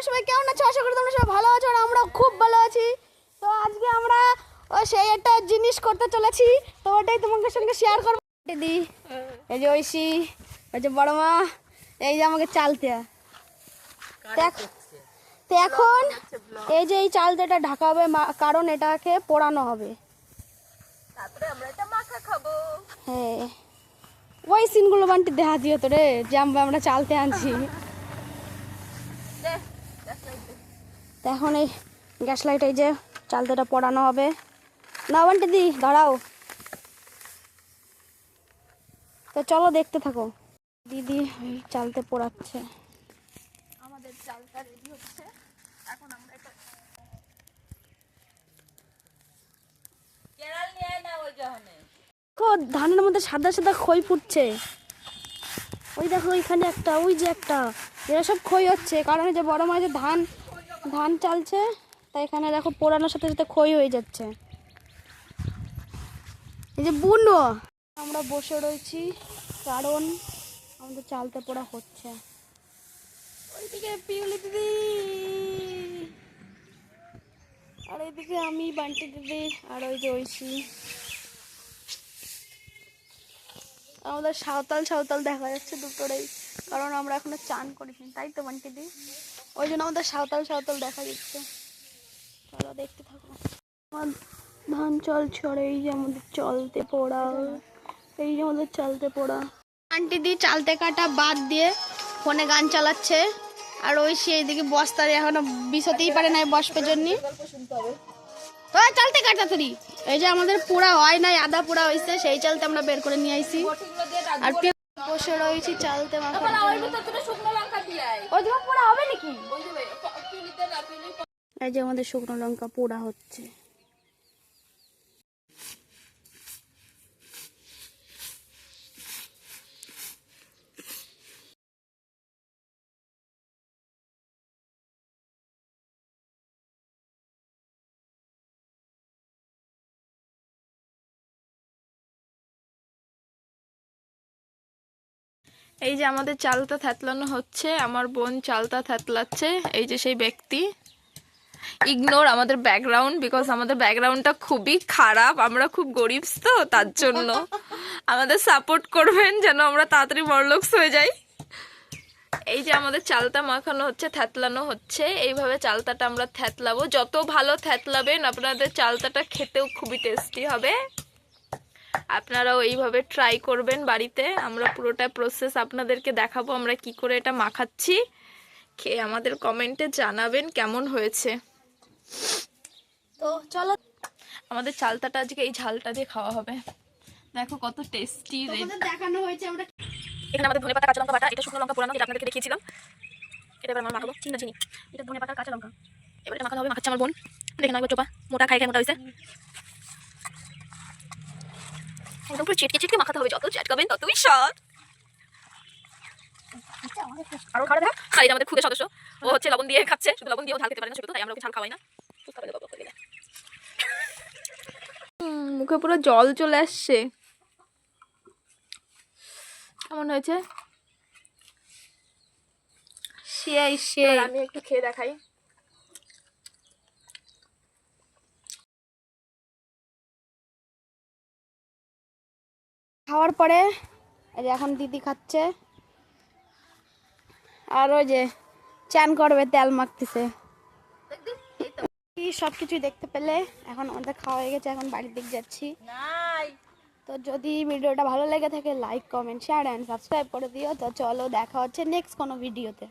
তোমরা সবাই কেমন আছো? আশা করি তোমরা সবাই ভালো আছো আর আমরা খুব ভালো আছি। তো আজকে আমরা সেই একটা জিনিস করতে চলেছি, তো ওটাই তোমাদের সঙ্গে শেয়ার করবো। দিদি, এই যে ঐশী, এই যে বড় মা, এই যে আমাকে চালতে। তো এখন এই যে এই চালতেটা ঢাকা হবে, কারণ এটাকে পোড়ানো হবে, তারপরে আমরা এটা মাখা খাবো। হ্যাঁ ওই সিনগুলো বান্টি দেখা দিও তো রে, যে আমরা চালতে আনছি। তো এখন এই গ্যাস লাইট, এই যে চালতেটা পোড়ানো হবে। না বান্টি দি দাঁড়াও, তো চলো দেখতে থাকো। দিদি ওই চালতে পোড়াচ্ছে। আমাদের চালটা রেডি হচ্ছে, এখন আমরা এটা কেরাল নিয়ে না ওই জহনে ধানের মধ্যে সাদা সাদা খই ফুটছে, ওই দেখো ওইখানে একটা, ওই যে একটা, এরা সব খই হচ্ছে, কারণ এই যে বড় মাঝে ধান চালছে, তাই এখানে দেখো পোড়ানোর সাথে সাথে খই হয়ে যাচ্ছে। এই যে বুনো আমরা বসে রয়েছি, কারণ আমাদের চালতে পোড়া হচ্ছে। ওইদিকে পিউলি দিদি, আর এইদিকে আমি বান্টি দিদি, আর ওই যে ঐশী। আমাদের সাঁওতাল দেখা যাচ্ছে দুটোরেই, কারণ আমরা এখনো চান করিনি, তাই তো বান্টি দি, ওই জন্য আমাদের সাঁওতাল দেখা যাচ্ছে। চলো দেখতে থাকো। ধান চাল ছড়ে, এই যে আমাদের চালতে পোড়া, এই যে আমাদের চালতে পোড়া। আন্টি দি চালতে কাটা বাদ দিয়ে ফোনে গান চালাচ্ছে, আর ওই এইদিকে বস্তারে এখনো বিছতেই পারে না বসপের জন্য। চালতে কাটা তুই, এই যে আমাদের পোড়া হয় নাই, আদা পোড়া হয়েছে, সেই চালতে আমরা বের করে নিয়ে আইছি। আর বসে রয়েছি চালতে মাখা। পোড়া হবে নাকি? এই যে আমাদের শুকনো লঙ্কা পোড়া হচ্ছে। এই যে আমাদের চালটা থ্যাতলানো হচ্ছে, আমার বোন চালটা থ্যাতলাচ্ছে। এই যে সেই ব্যক্তি, ইগনোর আমাদের ব্যাকগ্রাউন্ড, বিকজ আমাদের ব্যাকগ্রাউন্ডটা খুবই খারাপ, আমরা খুব গরিব, তো তার জন্য আমাদের সাপোর্ট করবেন যেন আমরা তাড়াতাড়ি বড়লোকস হয়ে যাই। এই যে আমাদের চালটা মাখানো হচ্ছে, থ্যাতলানো হচ্ছে, এইভাবে চালতাটা আমরা থ্যাতলাবো। যত ভালো থ্যাতলাবেন আপনাদের চালতাটা খেতেও খুবই টেস্টি হবে। আপনারাও এইভাবে ট্রাই করবেন বাড়িতে। আমরা পুরোটা প্রসেস আপনাদেরকে দেখাবো, আমরা কি করে এটা মাখাচ্ছি। খেয়ে আমাদের কমেন্টে জানাবেন কেমন হয়েছে। তো চলো, আমাদের চালতাটা আজকে এই ঝালটা দিয়ে খাওয়া হবে। দেখো কত টেস্টি দেখানো হয়েছে। আমরা এখানে আমাদের ধনেপাতা, কাঁচা লঙ্কা বাটা, এটা শুকনো লঙ্কা পোড়ানো, যেটা আপনাদেরকে দেখিয়েছিলাম। এটা এবার আমরা মাখাবো, চিনি এটা ধনেপাতা, কাঁচা লঙ্কা। এবার এটা মাখানো হবে, মাখাচ্ছে আমার বোন। দেখে নাও চোপা, মোটা খাই মোটা হয়েছে। একদম পুরো চেটকে মাখাতে হবে, যত চেটকাবেন ততই স্বাদ। আরো খাওয়া দেখা, আর এটা আমাদের খুদের সদস্য, ও হচ্ছে লবণ দিয়ে খাচ্ছে, শুধু লবণ দিয়েও ঝাল খেতে পারে না, শুধু তাই আমরা ওকে ঝাল খাওয়াই না। মুখে পুরো জল চলে আসছে। কেমন হয়েছে? আমি একটু খেয়ে দেখাই। খাওয়ার পরে এই যে এখন দিদি খাচ্ছে, আর ওই যে চান করবে, তেল মাখতেছে। সবকিছুই দেখতে পেলে, এখন আমাদের খাওয়া হয়ে গেছে, এখন বাড়ির দিক যাচ্ছি। তো যদি ভিডিওটা ভালো লেগে থাকে, like, comment, share and subscribe করে দিও। তো চলো দেখা হচ্ছে নেক্সট কোনো ভিডিওতে।